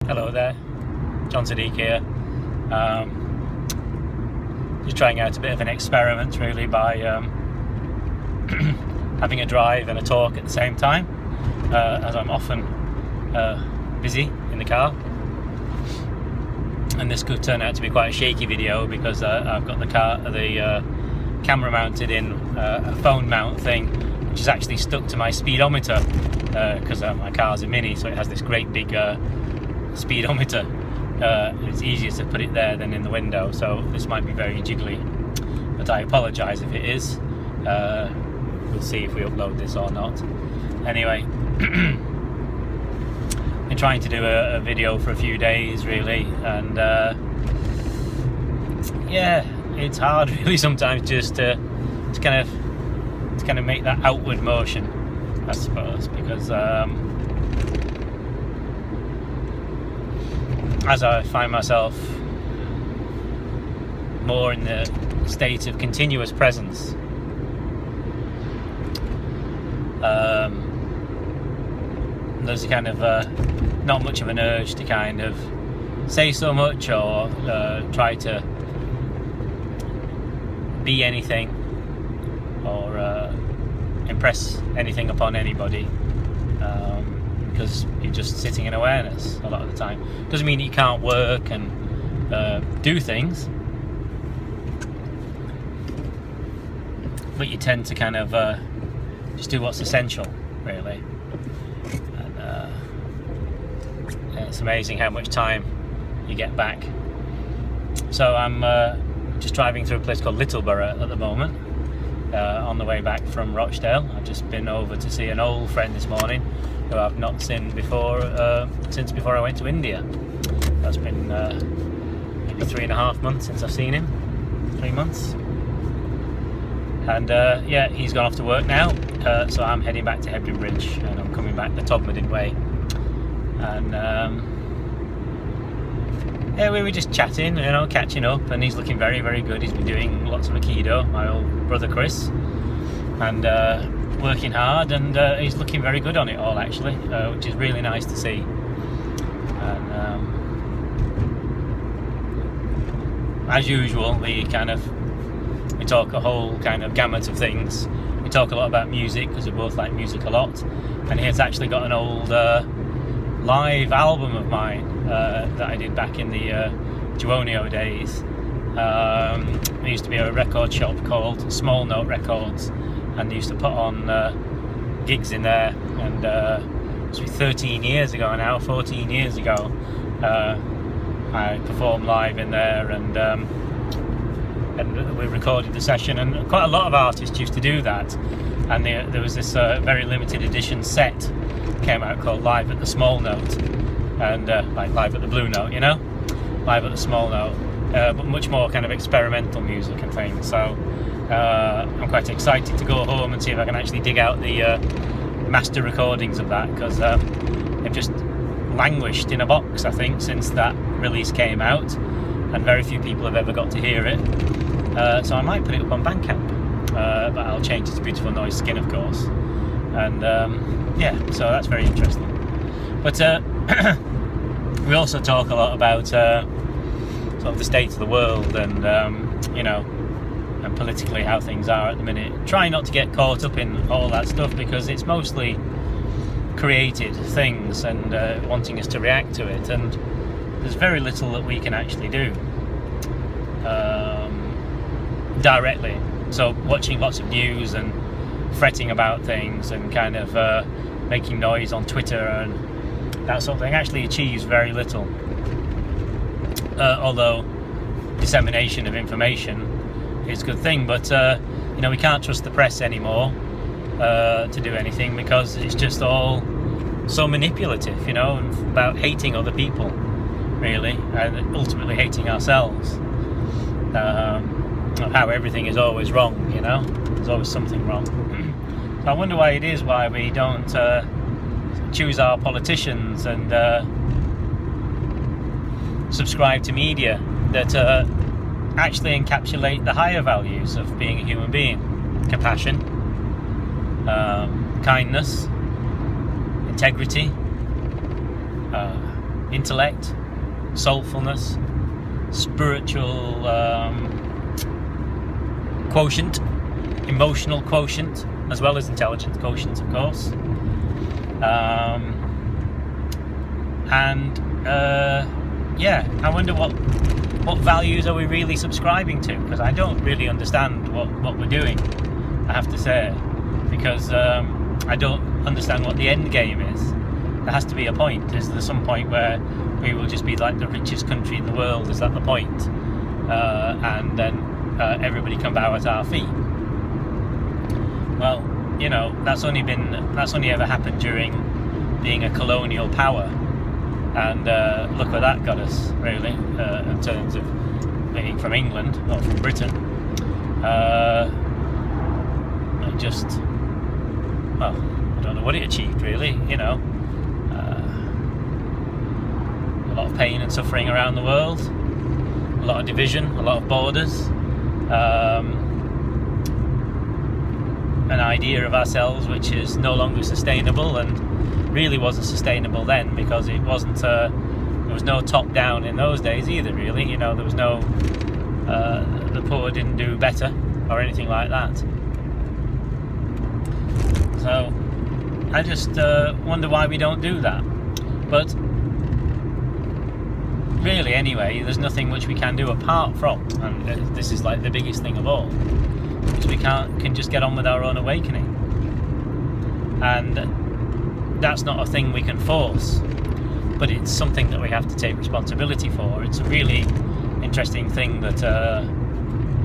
Hello there, John Siddique here. Just trying out a bit of an experiment really by having a drive and a talk at the same time, as I'm often busy in the car. And this could turn out to be quite a shaky video because I've got the camera mounted in a phone mount thing, which is actually stuck to my speedometer because my car's a Mini, so it has this great big speedometer. It's easier to put it there than in the window, so this might be very jiggly, but I apologise if it is. We'll see if we upload this or not. Anyway, been trying to do a video for a few days really, and yeah, it's hard really sometimes just to kind of make that outward motion, I suppose, because as I find myself more in the state of continuous presence, there's a kind of not much of an urge to kind of say so much or try to be anything or impress anything upon anybody, because you're just sitting in awareness a lot of the time. Doesn't mean you can't work and do things, but you tend to kind of just do what's essential really. And it's amazing how much time you get back. So I'm just driving through a place called Littleborough at the moment, on the way back from Rochdale. I've just been over to see an old friend this morning who I've not seen before since before I went to India. That's been maybe 3.5 months since I've seen him. 3 months. And yeah, he's gone off to work now, so I'm heading back to Hebden Bridge, and I'm coming back the Todmorden way. And yeah, we were just chatting, catching up, and he's looking very, very good. He's been doing lots of Aikido, my old brother Chris, and working hard, and he's looking very good on it all actually, which is really nice to see. And as usual, we talk a whole kind of gamut of things. We talk a lot about music because we both like music a lot, and he has actually got an old live album of mine that I did back in the Duonio days. There used to be a record shop called Small Note Records, and they used to put on gigs in there, and it was 13 years ago now, 14 years ago, I performed live in there, and we recorded the session, and quite a lot of artists used to do that. And there was this very limited edition set came out called Live at the Small Note, and like Live at the Blue Note, Live at the Small Note, but much more kind of experimental music and things. So I'm quite excited to go home and see if I can actually dig out the master recordings of that, because they've just languished in a box, I think, since that release came out, and very few people have ever got to hear it. So I might put it up on Bandcamp, but I'll change it to Beautiful Noise Skin, of course. And yeah, so that's very interesting. But we also talk a lot about sort of the state of the world, and and politically how things are at the minute. Try not to get caught up in all that stuff, because it's mostly created things and wanting us to react to it, and there's very little that we can actually do directly. So watching lots of news and fretting about things and kind of making noise on Twitter and that sort of thing actually achieves very little, although dissemination of information is a good thing. But we can't trust the press anymore to do anything, because it's just all so manipulative, about hating other people really, and ultimately hating ourselves. How everything is always wrong, there's always something wrong. So I wonder why it is why we don't choose our politicians and subscribe to media that actually encapsulate the higher values of being a human being: compassion, kindness, integrity, intellect, soulfulness, spiritual quotient, emotional quotient, as well as intelligence quotient, of course. I wonder what values are we really subscribing to, because I don't really understand what we're doing, I have to say, because I don't understand what the end game is. There has to be a point. Is there some point where we will just be like the richest country in the world? Is that the point? And then everybody can bow at our feet? Well, you know, that's only ever happened during being a colonial power, and look where that got us, really, in terms of being from England or from Britain. I don't know what it achieved, really. You know, a lot of pain and suffering around the world, a lot of division, a lot of borders. An idea of ourselves which is no longer sustainable, and really wasn't sustainable then, because it wasn't there was no top down in those days either, really. You know, there was no the poor didn't do better or anything like that. So I just wonder why we don't do that. But really, anyway, there's nothing which we can do apart from, and this is like the biggest thing of all, because we can just get on with our own awakening, and that's not a thing we can force, but it's something that we have to take responsibility for. It's a really interesting thing that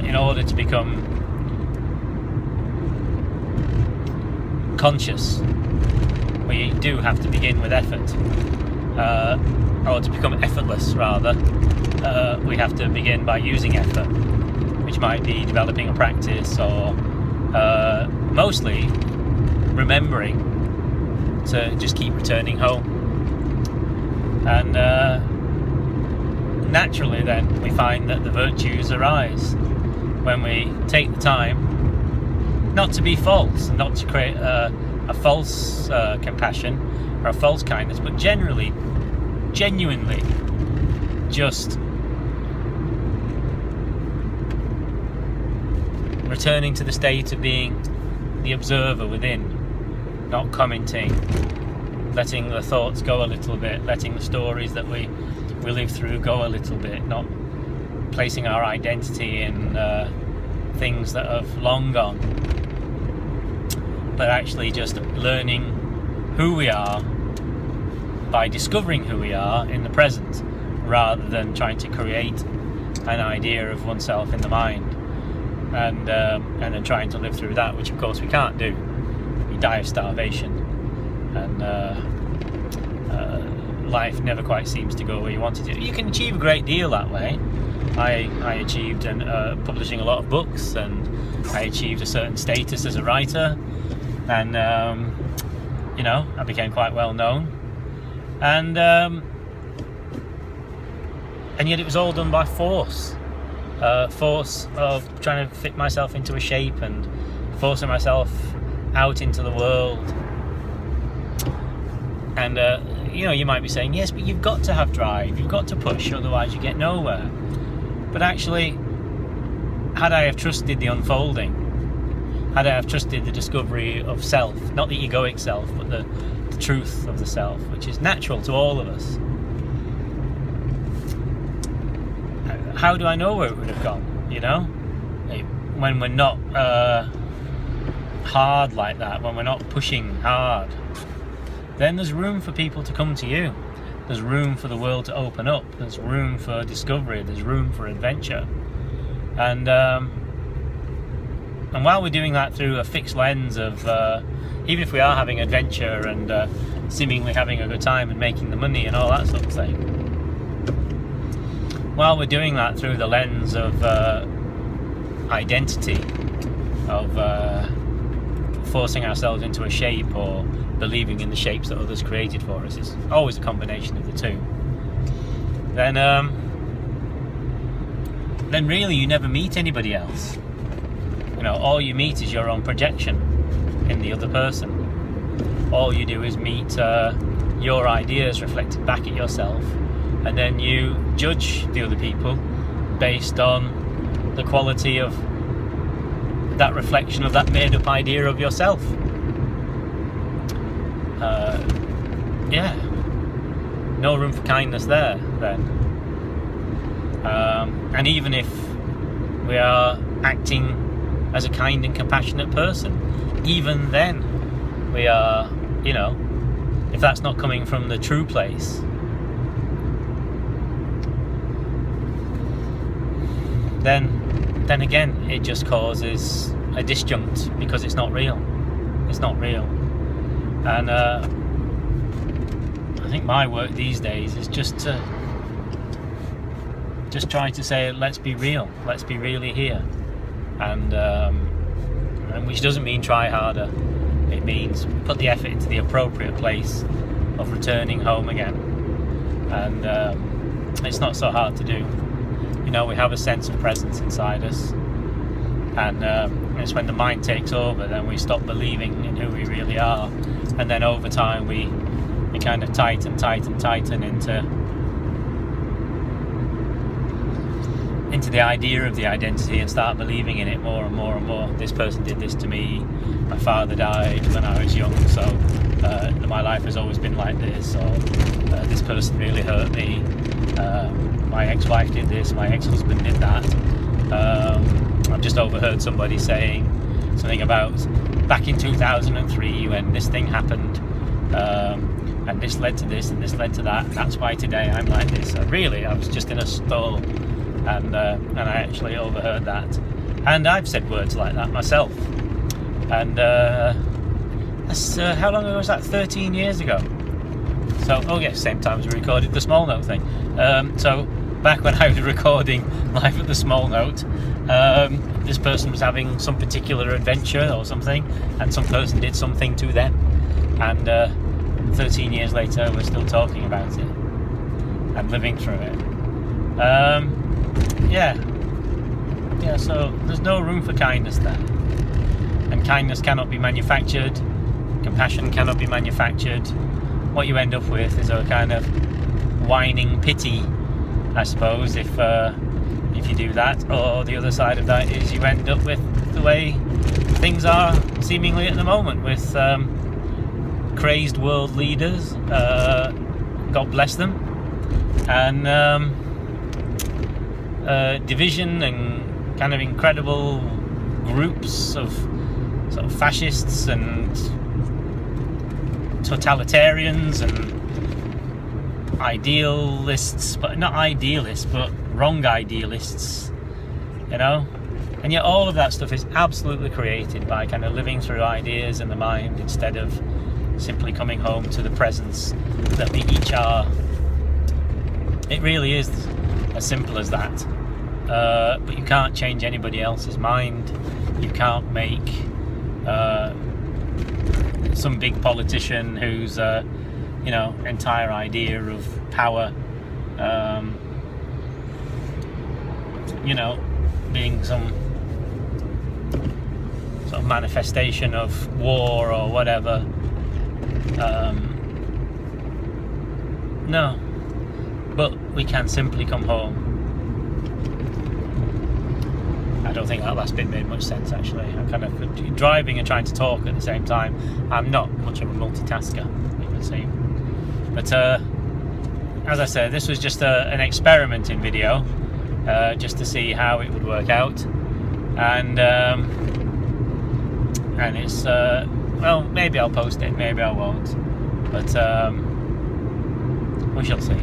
in order to become conscious, we do have to begin with effort, or to become effortless rather, we have to begin by using effort, which might be developing a practice, or mostly remembering to just keep returning home. And naturally then we find that the virtues arise when we take the time not to be false, not to create a false compassion or a false kindness, but genuinely just returning to the state of being the observer within, not commenting, letting the thoughts go a little bit, letting the stories that we live through go a little bit, not placing our identity in things that have long gone, but actually just learning who we are by discovering who we are in the present, rather than trying to create an idea of oneself in the mind, and then trying to live through that, which of course we can't do. We die of starvation, and life never quite seems to go where you want it to. You can achieve a great deal that way. I achieved publishing a lot of books, and I achieved a certain status as a writer, and you know, I became quite well known, and yet it was all done by force of trying to fit myself into a shape and forcing myself out into the world. And you know, you might be saying, yes, but you've got to have drive, you've got to push, otherwise you get nowhere. But actually, had I have trusted the unfolding, had I have trusted the discovery of self, not the egoic self, but the truth of the self, which is natural to all of us, how do I know where it would have gone? You know, when we're not hard like that, when we're not pushing hard, then there's room for people to come to you. There's room for the world to open up. There's room for discovery. There's room for adventure. And while we're doing that through a fixed lens of, even if we are having adventure and seemingly having a good time and making the money and all that sort of thing, while we're doing that through the lens of identity, of forcing ourselves into a shape or believing in the shapes that others created for us, it's always a combination of the two, then really you never meet anybody else. You know, all you meet is your own projection in the other person. All you do is meet your ideas reflected back at yourself, and then you judge the other people based on the quality of that reflection of that made-up idea of yourself. No room for kindness there then. And even if we are acting as a kind and compassionate person, even then we are, if that's not coming from the true place, then again it just causes a disjunct, because it's not real. And I think my work these days is just try to say, let's be real, let's be really here, and which doesn't mean try harder. It means put the effort into the appropriate place of returning home again, and it's not so hard to do. We have a sense of presence inside us, and it's when the mind takes over, then we stop believing in who we really are, and then over time we kind of tighten into the idea of the identity and start believing in it more and more and more. This person did this to me, my father died when I was young, so my life has always been like this, or this person really hurt me, my ex-wife did this, my ex-husband did that. I've just overheard somebody saying something about back in 2003 when this thing happened, and this led to this and this led to that, and that's why today I'm like this. I was just in a stall, and I actually overheard that, and I've said words like that myself. And that's how long ago was that? 13 years ago. So, same time as we recorded the Small Note thing. So back when I was recording live at the Small Note, this person was having some particular adventure or something, and some person did something to them, and 13 years later we're still talking about it and living through it. So there's no room for kindness there, and kindness cannot be manufactured, compassion cannot be manufactured. What you end up with is a kind of whining pity, I suppose, if you do that. Or the other side of that is you end up with the way things are seemingly at the moment, with crazed world leaders, God bless them, and division and kind of incredible groups of sort of fascists and totalitarians and idealists, but not idealists, but wrong idealists, and yet all of that stuff is absolutely created by kind of living through ideas in the mind instead of simply coming home to the presence that we each are. It really is as simple as that. But you can't change anybody else's mind. You can't make some big politician whose entire idea of power being some sort of manifestation of war or whatever. No, but we can simply come home. I don't think that last bit made much sense, actually. I'm kind of driving and trying to talk at the same time. I'm not much of a multitasker, it would seem. But as I said, this was just an experimenting video, just to see how it would work out. And it's maybe I'll post it, maybe I won't, but we shall see.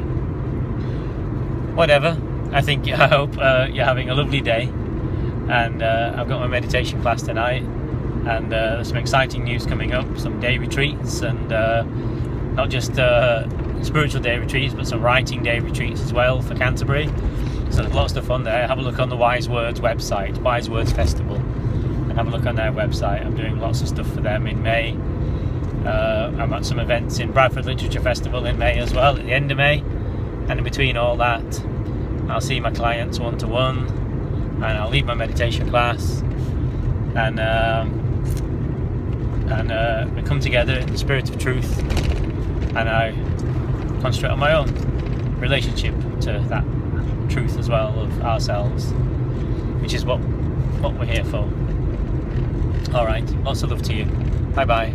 Whatever. I hope you're having a lovely day, and I've got my meditation class tonight, and there's some exciting news coming up, some day retreats, and not just spiritual day retreats, but some writing day retreats as well for Canterbury. So there's lots of stuff on there. Have a look on the Wise Words website, Wise Words Festival, and have a look on their website. I'm doing lots of stuff for them in May. I'm at some events in Bradford Literature Festival in May as well, at the end of May. And in between all that, I'll see my clients one-to-one, and I'll lead my meditation class, and we come together in the spirit of truth, and I concentrate on my own relationship to that truth as well of ourselves, which is what we're here for. All right, lots of love to you. Bye bye.